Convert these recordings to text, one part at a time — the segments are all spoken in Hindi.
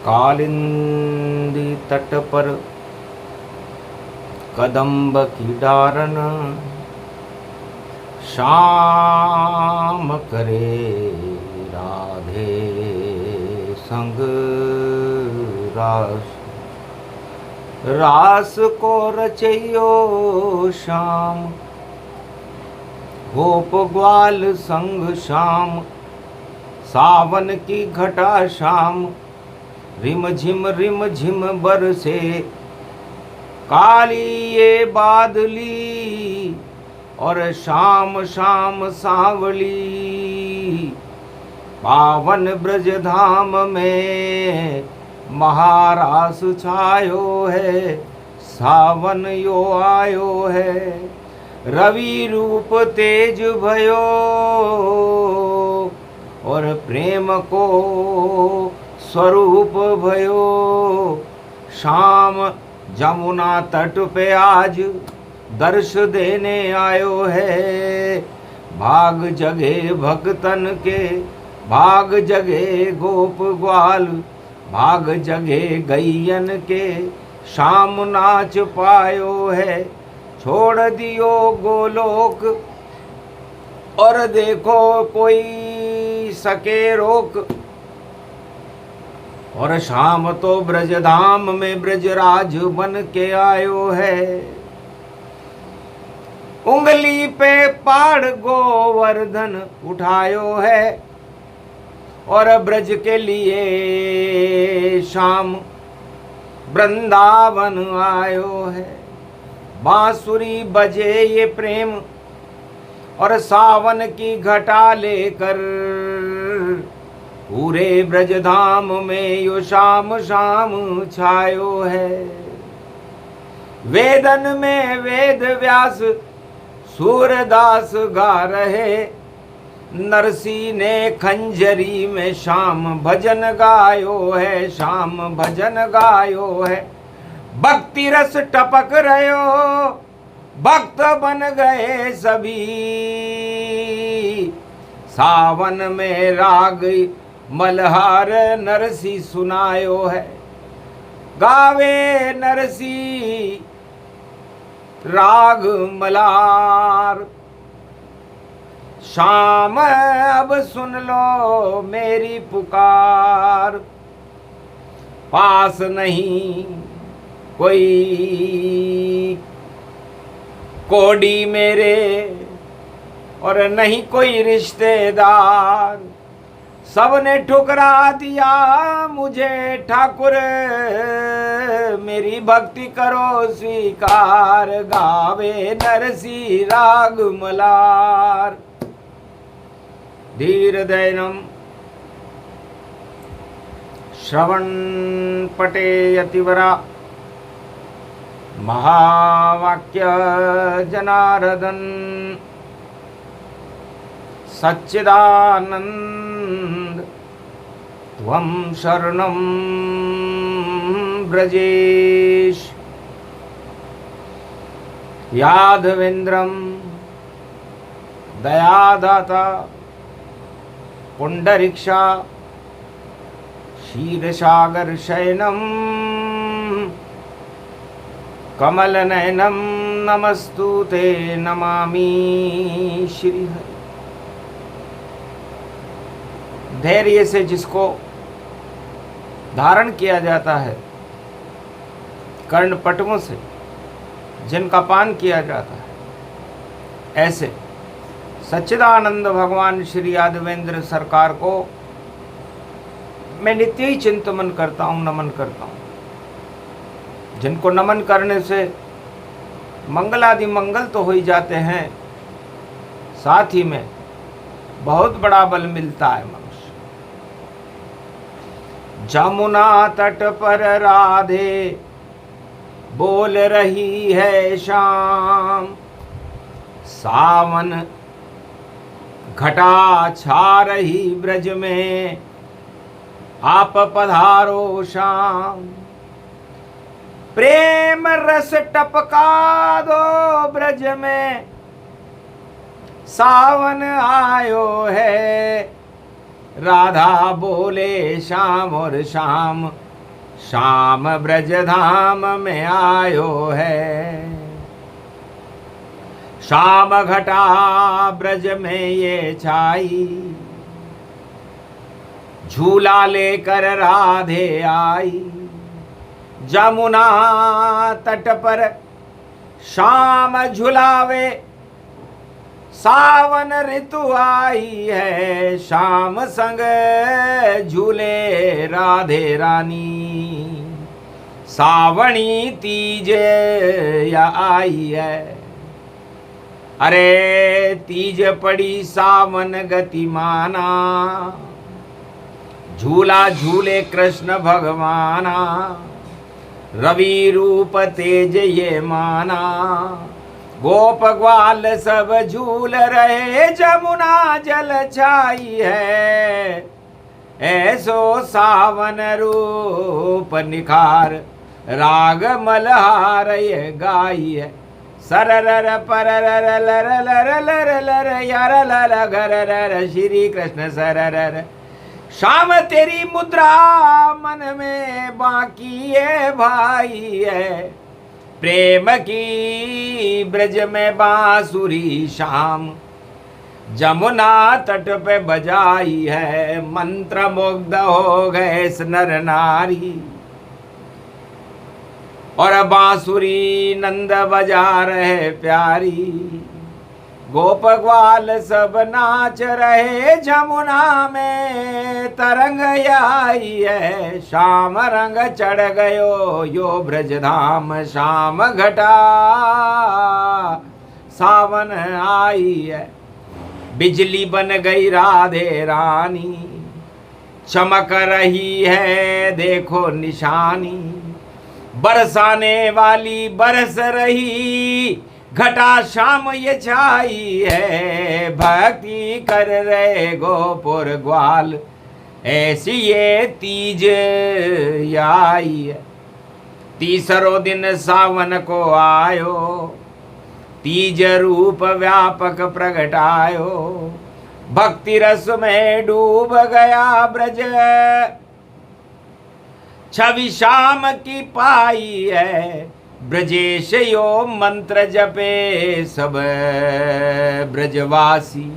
कालिंदी तट पर कदम्ब की डारन, शाम करे राधे संग रास। रास को रचैयो श्याम, गोप ग्वाल संग श्याम। सावन की घटा शाम, रिम झिम बरसे। काली ये बादली और शाम शाम सांवली। पावन ब्रज धाम में महारास छायो है, सावन यो आयो है। रवि रूप तेज भयो और प्रेम को स्वरूप भयो। शाम जमुना तट पे आज दर्श देने आयो है। भाग जगे भक्तन के, भाग जगे गोप ग्वाल। भाग जगे गैयन के, शाम नाच पायो है। छोड़ दियो गोलोक और देखो कोई सके रोक। और शाम तो ब्रजधाम में ब्रजराज बन के आयो है। उंगली पे पाड़ गोवर्धन उठायो है और ब्रज के लिए शाम वृंदावन आयो है। बांसुरी बजे ये प्रेम और सावन की घटा लेकर, पूरे ब्रजधाम में यो शाम शाम छायो है। वेदन में वेद व्यास सूरदास गा रहे। नरसी ने खंजरी में शाम भजन गायो है, शाम भजन गायो है। भक्ति रस टपक रहो, भक्त बन गए सभी। सावन में राग मल्हार नरसी सुनायो है। गावे नरसी राग मल्हार। शाम अब सुन लो मेरी पुकार। पास नहीं कोई कोडी मेरे और नहीं कोई रिश्तेदार। सबने ठुकरा दिया मुझे ठाकुर, मेरी भक्ति करो स्वीकार। गावे नरसी राग मलार। धीर दैनम श्रवण पटे यतिवरा। महावाक्य जनार्दन सच्चिदानंद त्वं शरणं ब्रजेश। यादवेन्द्रं दयादाता पुंडरीक्षा क्षीरसागर शयनम कमलनयनम नमस्तुते नमामि श्रीहरि। धैर्य से जिसको धारण किया जाता है, कर्णपटुओं से जिनका पान किया जाता है, ऐसे सच्चिदानंद भगवान श्री यादवेंद्र सरकार को मैं नित्य ही चिंतन करता हूँ, नमन करता हूँ। जिनको नमन करने से मंगलादि मंगल तो हो ही जाते हैं, साथ ही में बहुत बड़ा बल मिलता है मनुष्य। जमुना तट पर राधे बोल रही है शाम। सावन घटा छा रही ब्रज में, आप पधारो शाम। प्रेम रस टपका दो ब्रज में, सावन आयो है। राधा बोले श्याम और श्याम श्याम ब्रज धाम में आयो है। श्याम घटा ब्रज में ये छाई, झूला लेकर राधे आई। जमुना तट पर श्याम झुलावे, सावन ऋतु आई है। श्याम संग झूले राधे रानी, सावणी तीज या आई है। अरे तीज पड़ी सावन गतिमाना, झूला झूले कृष्ण भगवाना। रवि रूप तेज ये माना, गोप ग्वाल सब झूल रहे। जमुना जल छाई है, ऐसो सावन रूप निखार। राग मल्हार ये गाई है। सरर परर लर लर लर लर यार लर घर रर श्री कृष्ण सरर। श्याम तेरी मुद्रा मन में बाकी है भाई है। प्रेम की ब्रज में बांसुरी श्याम, जमुना तट पे बजाई है। मंत्र मुग्ध हो गए नर नारी, और बांसुरी नंद बजा रहे प्यारी। गोप ग्वाल सब नाच रहे, जमुना में तरंग आई है। श्याम रंग चढ़ गयो यो ब्रज धाम, श्याम घटा सावन आई है। बिजली बन गई राधे रानी, चमक रही है देखो निशानी। बरसाने वाली बरस रही, घटा श्याम ये छाई है। भक्ति कर रहे गोपुर ग्वाल, ऐसी ये तीज आई है। तीसरो दिन सावन को आयो, तीज रूप व्यापक प्रगटायो। भक्ति रस में डूब गया ब्रज, छवि श्याम की पाई है। ब्रजेश यो मंत्र जपे सब ब्रजवासी,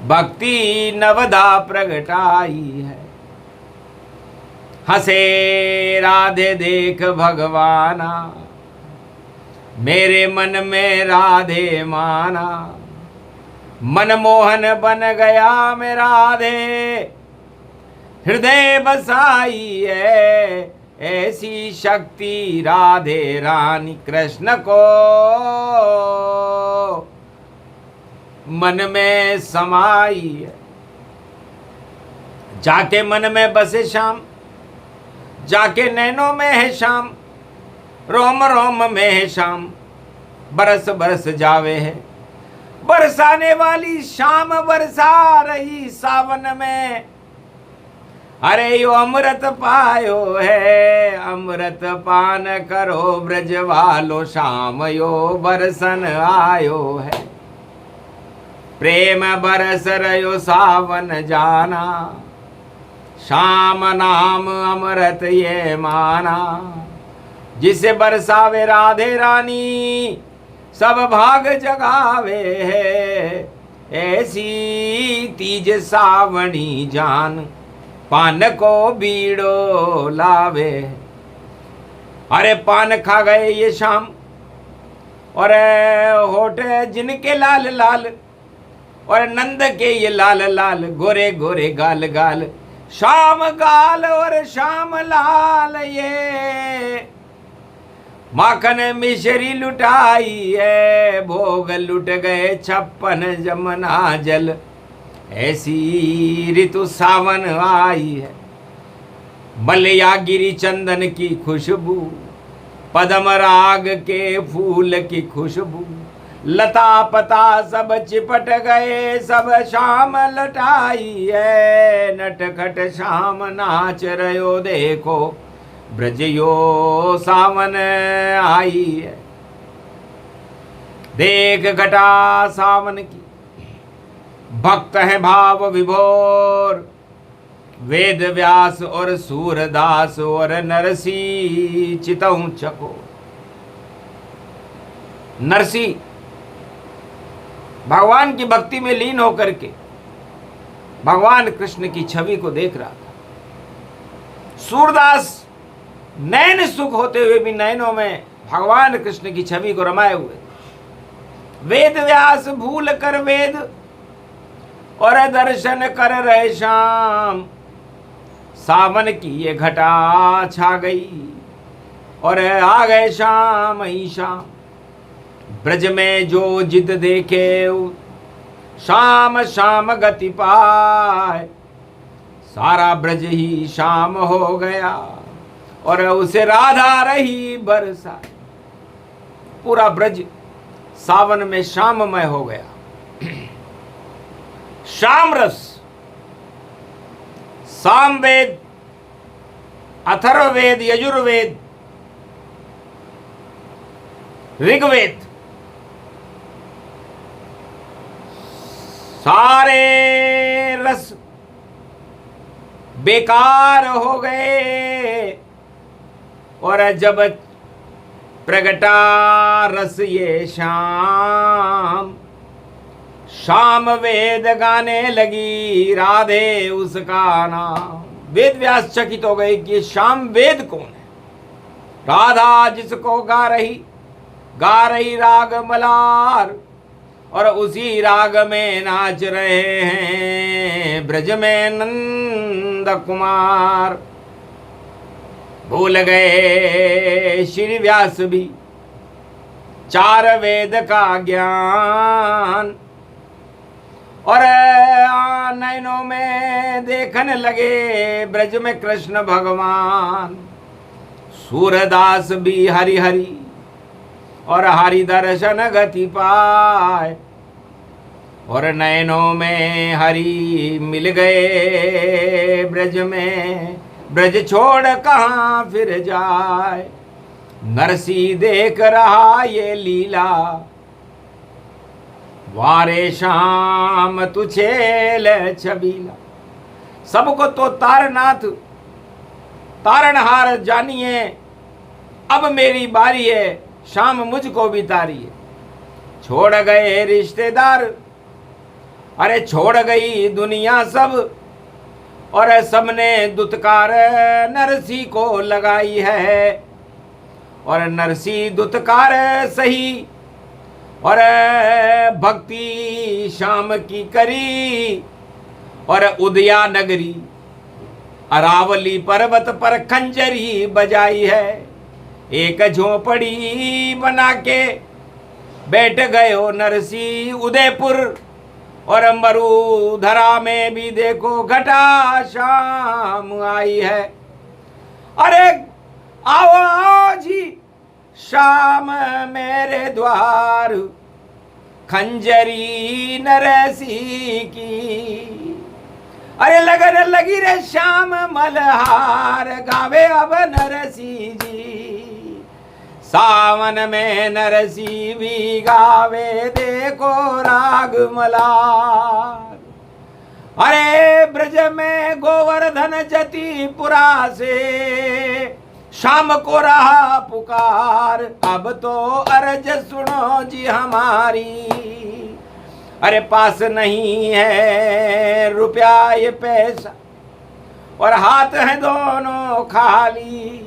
भक्ति नवदा प्रगटाई है। हंसे राधे देख भगवाना, मेरे मन में राधे माना। मनमोहन बन गया मैं राधे, हृदय बसाई है। ऐसी शक्ति राधे रानी कृष्ण को मन में समाई है। जाके मन में बसे श्याम, जाके नैनों में है श्याम। रोम रोम में है श्याम, बरस बरस जावे है। बरसाने वाली श्याम बरसा रही सावन में। अरे यो अमृत पायो है, अमृत पान करो ब्रज वालो। श्याम यो बरसन आयो है, प्रेम बरस रयो सावन जाना। श्याम नाम अमृत ये माना, जिसे बरसावे राधे रानी सब भाग जगावे है। ऐसी तीज सावणी जान, पान को बीड़ो लावे। अरे पान खा गए ये श्याम, और होठ जिनके लाल लाल, और नंद के ये लाल लाल गोरे गोरे गाल गाल। श्याम गाल और श्याम लाल ये माखन मिश्री लुटाई है। भोग लुट गए 56 जमुना जल, ऐसी ऋतु सावन आई है। मलया गिरी चंदन की खुशबू, पद्म राग के फूल की खुशबू। लता पता सब चिपट गए, सब श्याम लटाई है। नटखट श्याम नाच रयो देखो, ब्रजयो सावन आई है। देख घटा सावन की, भक्त है भाव विभोर। वेद व्यास और सूरदास और नरसी चितऊं चको। नरसी भगवान की भक्ति में लीन होकर के भगवान कृष्ण की छवि को देख रहा था। सूरदास नैन सुख होते हुए भी नैनों में भगवान कृष्ण की छवि को रमाए हुए थे। वेद व्यास भूल कर वेद और दर्शन कर रहे श्याम। सावन की ये घटा छा गई और आ गए श्याम ही श्याम। ब्रज में जो जिद देखे श्याम श्याम गति पाए। सारा ब्रज ही श्याम हो गया और उसे राधा रही बरसा। पूरा ब्रज सावन में श्याममय हो गया। श्याम रस सामवेद, अथर्ववेद, यजुर्वेद, ऋग्वेद सारे रस बेकार हो गए और जब प्रगटा रस ये शाम। शाम वेद गाने लगी राधे उसका नाम। वेद व्यास चकित हो गए कि शाम वेद कौन है। राधा जिसको गा रही राग मलार और उसी राग में नाच रहे हैं ब्रज में नंद कुमार। भूल गए श्री व्यास भी चार वेद का ज्ञान और नैनों में देखने लगे ब्रज में कृष्ण भगवान। सूरदास भी हरि हरि और हरि दर्शन गति पाए और नैनों में हरि मिल गए ब्रज में। ब्रज छोड़ कहाँ फिर जाए। नरसी देख रहा ये लीला वारे श्याम तुझे ले छबीला। सबको तो तारनाथ तारणहार जानिए, अब मेरी बारी है शाम मुझको भी तारिए। छोड़ गए रिश्तेदार अरे छोड़ गई दुनिया सब और सबने दुत्कार नरसी को लगाई है और नरसी दुत्कार सही और भक्ति शाम की करी और उदया नगरी अरावली पर्वत पर खंजरी बजाई है। एक झोपड़ी बना के बैठ गयो नरसी उदयपुर और मरुधरा में भी देखो घटा शाम आई है। अरे आओ आओ जी शाम मेरे द्वार खंजरी नरसी की। अरे लगन लगी रे श्याम मल्हार गावे अब नरसी जी। सावन में नरसी भी गावे देखो राग मल्हार। अरे ब्रज में गोवर्धन जतिपुरा से शाम को रहा पुकार। अब तो अर्ज सुनो जी हमारी। अरे पास नहीं है रुपया ये पैसा और हाथ है दोनों खाली।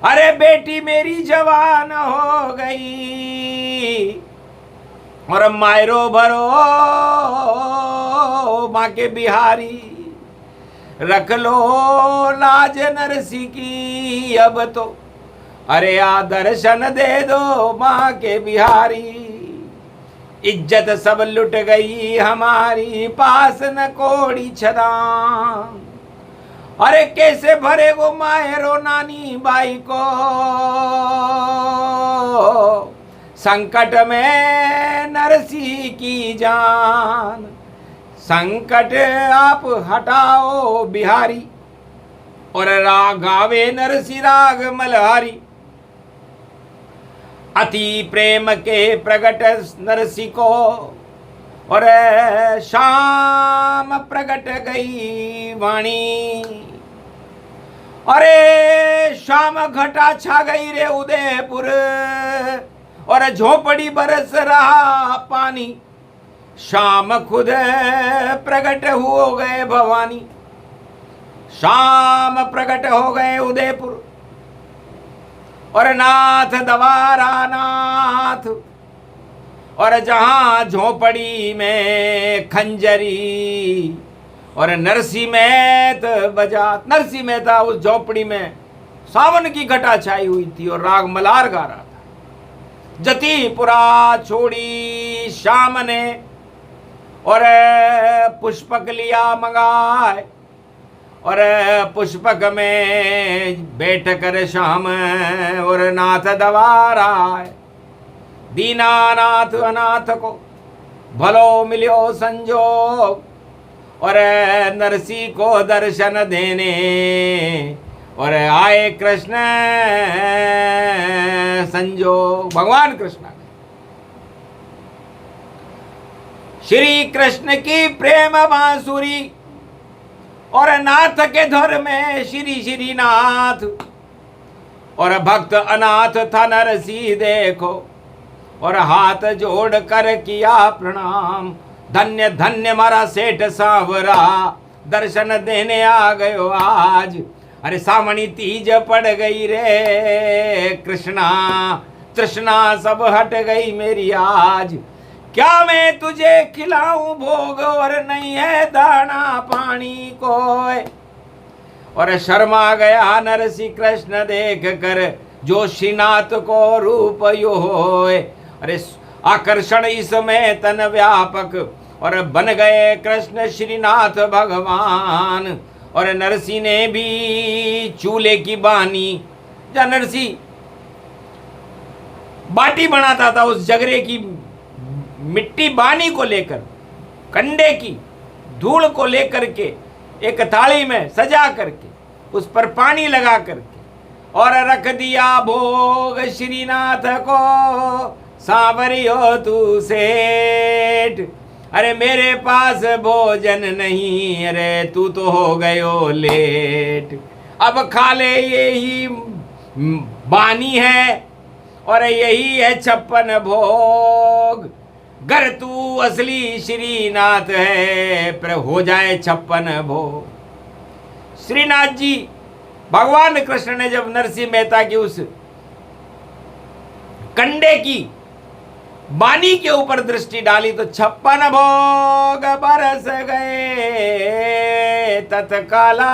अरे बेटी मेरी जवान हो गई और मायरो भरो माँ के बिहारी। रख लो लाज नरसी की अब तो अरे आ दर्शन दे दो माँ के बिहारी। इज्जत सब लुट गई हमारी पास न कोड़ी छदाम। अरे कैसे भरे वो मायरो नानी बाई को संकट में नरसी की जान। संकट आप हटाओ बिहारी और रागावे नरसी राग मल्हारी। अति प्रेम के प्रगट नरसी को और शाम प्रगट गई वाणी, अरे शाम घटा छा गई रे उदयपुर, और झोपड़ी बरस रहा पानी, शाम खुद प्रगट हो गए भवानी। शाम प्रगट हो गए उदयपुर, और नाथ दवारा नाथ, और जहां झोपड़ी में खंजरी और नरसी मेहत बजा। नरसी मेहता उस झोपड़ी में सावन की घटा छाई हुई थी और राग मलार गा रहा था। जतीपुरा छोड़ी शाम ने, और पुष्पक लिया मंगाए, और पुष्पक में बैठ कर शाम और नाथ दवारा। दीनानाथ अनाथ को भलो मिलो संजोग, और नरसी को दर्शन देने और आए कृष्ण संजोग। भगवान कृष्ण श्री कृष्ण की प्रेम बांसुरी, और नाथ के धर में श्री श्री नाथ, और भक्त अनाथ था नरसी देखो, और हाथ जोड़ कर किया प्रणाम। धन्य धन्य मारा सेठ सांवरा, दर्शन देने आ गयो आज। अरे सावणी तीज पड़ गई रे कृष्णा, तृष्णा सब हट गई मेरी आज। क्या मैं तुझे खिलाऊं भोग, और नहीं है दाना पानी कोय। और शर्मा गया नरसी कृष्ण देख कर, जो श्रीनाथ को रूप यो होय। अरे आकर्षण इसमें तन व्यापक, और बन गए कृष्ण श्रीनाथ भगवान। और नरसी ने भी चूल्हे की बानी, जहाँ नरसी बाटी बनाता था उस जगरे की मिट्टी बानी को लेकर, कंडे की धूल को लेकर के एक थाली में सजा करके उस पर पानी लगा करके, और रख दिया भोग श्रीनाथ को। सांवरियो तू सेठ, अरे मेरे पास भोजन नहीं, अरे तू तो हो गयो लेट। अब खा ले, यही बानी है और यही है 56 भोग। गर तू असली श्रीनाथ है, पर हो जाए 56 भोग। श्रीनाथ जी भगवान कृष्ण ने जब नरसिंह मेहता की उस कंडे की बानी के ऊपर दृष्टि डाली तो 56 भोग बरस गए तत्काला,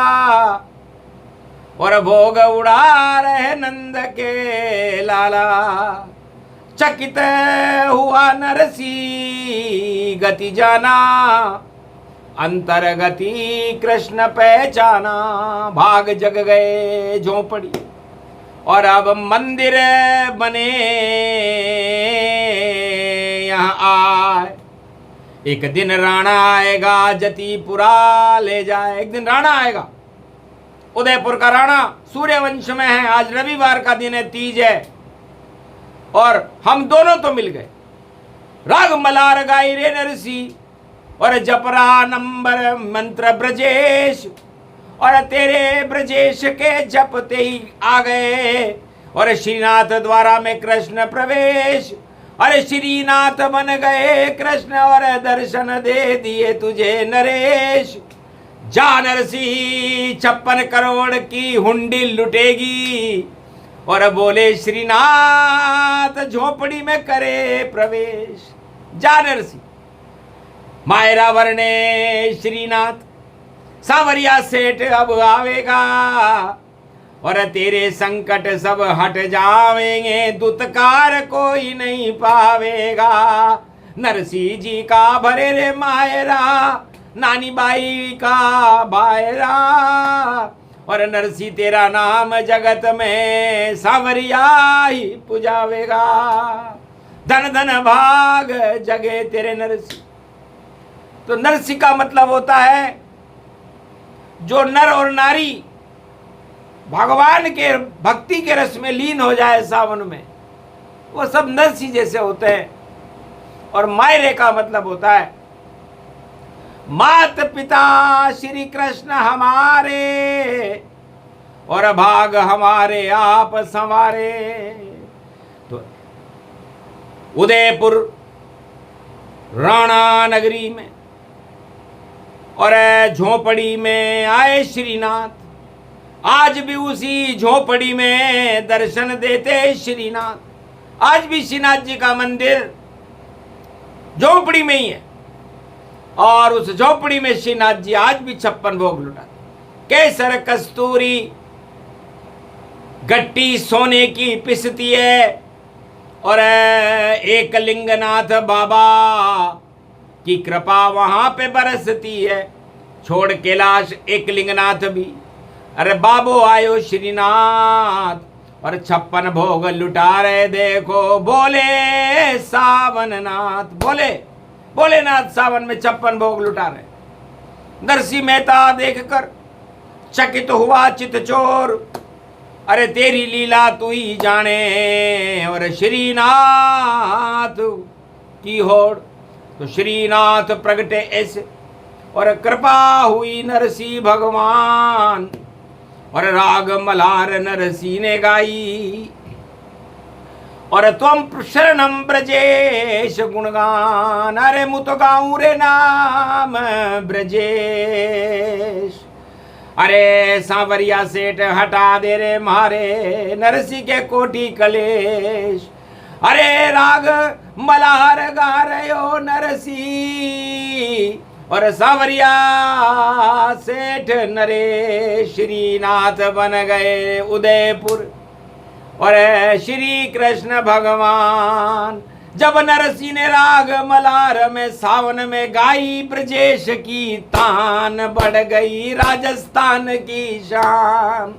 और भोग उड़ा रहे नंद के लाला। चकित हुआ नरसी गति जाना, अंतरगति कृष्ण पहचाना। भाग जग गए झोपड़ी, और अब मंदिर बने यहाँ आए। एक दिन राणा आएगा जतीपुरा ले जाए। एक दिन राणा आएगा, उदयपुर का राणा सूर्यवंश में है। आज रविवार का दिन है, तीज है, और हम दोनों तो मिल गए। राग मलार गाई रे नरसी, और जपरा नंबर मंत्र ब्रजेश, और तेरे ब्रजेश के जपते ही आ गए। और श्रीनाथ द्वारा में कृष्ण प्रवेश, अरे श्रीनाथ बन गए कृष्ण, और दर्शन दे दिए तुझे नरेश। जा नरसी 56 करोड़ की हुंडी लुटेगी, और बोले श्रीनाथ झोपड़ी में करे प्रवेश। जा नरसी मायरा वरने श्रीनाथ, सावरिया सेठ अब आवेगा, और तेरे संकट सब हट जावेंगे। दुत्कार कोई नहीं पावेगा। नरसी जी का भरे रे मायरा, नानी बाई का बायरा, और नरसी तेरा नाम जगत में सावरिया ही पुजावेगा। धन धन भाग जगे तेरे नरसी। तो नरसी का मतलब होता है जो नर और नारी भगवान के भक्ति के रस में लीन हो जाए सावन में, वो सब नरसी जैसे होते हैं। और मायरे का मतलब होता है मात पिता श्री कृष्ण हमारे और भाग हमारे आप संवारे। तो उदयपुर राणा नगरी में और झोपड़ी में आए श्रीनाथ, आज भी उसी झोपड़ी में दर्शन देते श्रीनाथ। आज भी श्रीनाथ जी का मंदिर झोपड़ी में ही है और उस झोपड़ी में श्रीनाथ जी आज भी 56 भोग लुटाते। केसर कस्तूरी गट्टी सोने की पिसती है और एक लिंगनाथ बाबा की कृपा वहां पे बरसती है। छोड़ कैलाश एक लिंगनाथ भी, अरे बाबो आयो श्रीनाथ और 56 भोग लुटा रहे। देखो बोले सावन नाथ, बोले भोलेनाथ सावन में 56 भोग लुटा रहे। नरसिंह मेहता देखकर चकित हुआ चितचोर, अरे तेरी लीला तू ही जाने और श्रीनाथ की होड़। तो श्रीनाथ प्रगटे ऐसे और कृपा हुई नरसिंह भगवान और राग मल्हार नरसिंह ने गाई। और त्वम शरणम ब्रजेश गुणगान, अरे मुत गाऊं रे नाम ब्रजेश। अरे सांवरिया सेठ हटा दे रे मारे नरसिंह के कोटि कलेश। अरे राग मल्हार गा रहे नरसिंह और सांवरिया सेठ नरेश। श्रीनाथ बन गए उदयपुर और श्री कृष्ण भगवान। जब नरसिंह ने राग मल्हार में सावन में गाई ब्रजेश की तान, बढ़ गई राजस्थान की शान।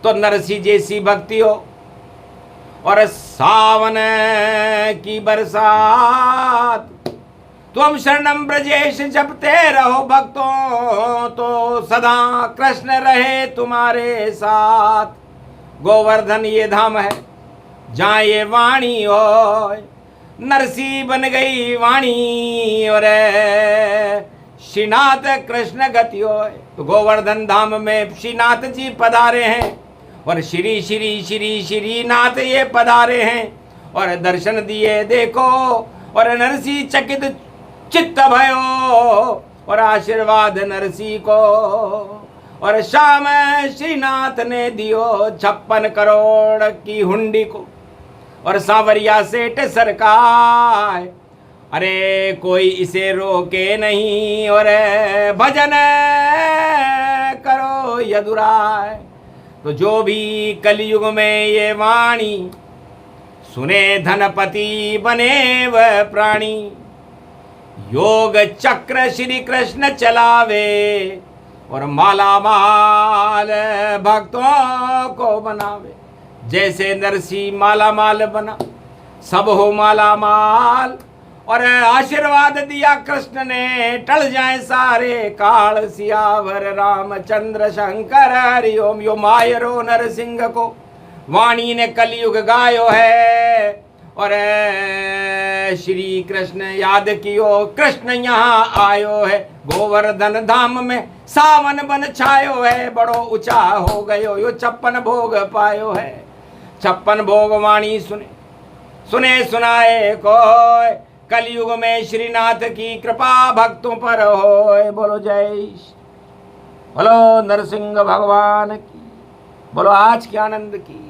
तो नरसिंह जैसी भक्ति हो और सावन की बरसात, तुम शरणम ब्रजेश जपते रहो भक्तों, तो सदा कृष्ण रहे तुम्हारे साथ। गोवर्धन ये धाम है जहाँ ये वाणी हो, नरसिंह बन गई वाणी और श्रीनाथ कृष्ण गति हो। तो गोवर्धन धाम में श्रीनाथ जी पधारे हैं और श्री श्री श्री श्रीनाथ ये पधारे हैं और दर्शन दिए देखो और नरसिंह चकित चित्त भयो और आशीर्वाद नरसिंह को। और शाम श्रीनाथ ने दियो 56 करोड़ की हुंडी को और सांवरिया सेठ सरकार, अरे कोई इसे रोके नहीं और भजन करो यदुराय। तो जो भी कलयुग में ये वाणी सुने धनपति बने वह प्राणी। योग चक्र श्री कृष्ण चलावे और माला माल भक्तों को बनावे। जैसे नरसिंह माला माल बना, सब हो माला माल और आशीर्वाद दिया कृष्ण ने, टल जाए सारे काल। सियावर रामचंद्र शंकर हरिओम। यो मायरो नरसिंह को वाणी ने कलयुग गायो है और श्री कृष्ण याद कियो कृष्ण यहाँ आयो है। गोवर्धन धाम में सावन बन छायो है, बड़ो ऊंचा हो गयो यो 56 भोग पायो है। 56 भोग वाणी सुने सुने सुनाए कोय, कलयुग में श्रीनाथ की कृपा भक्तों पर होए। बोलो जय बोलो नरसिंह भगवान की, बोलो आज के आनंद की।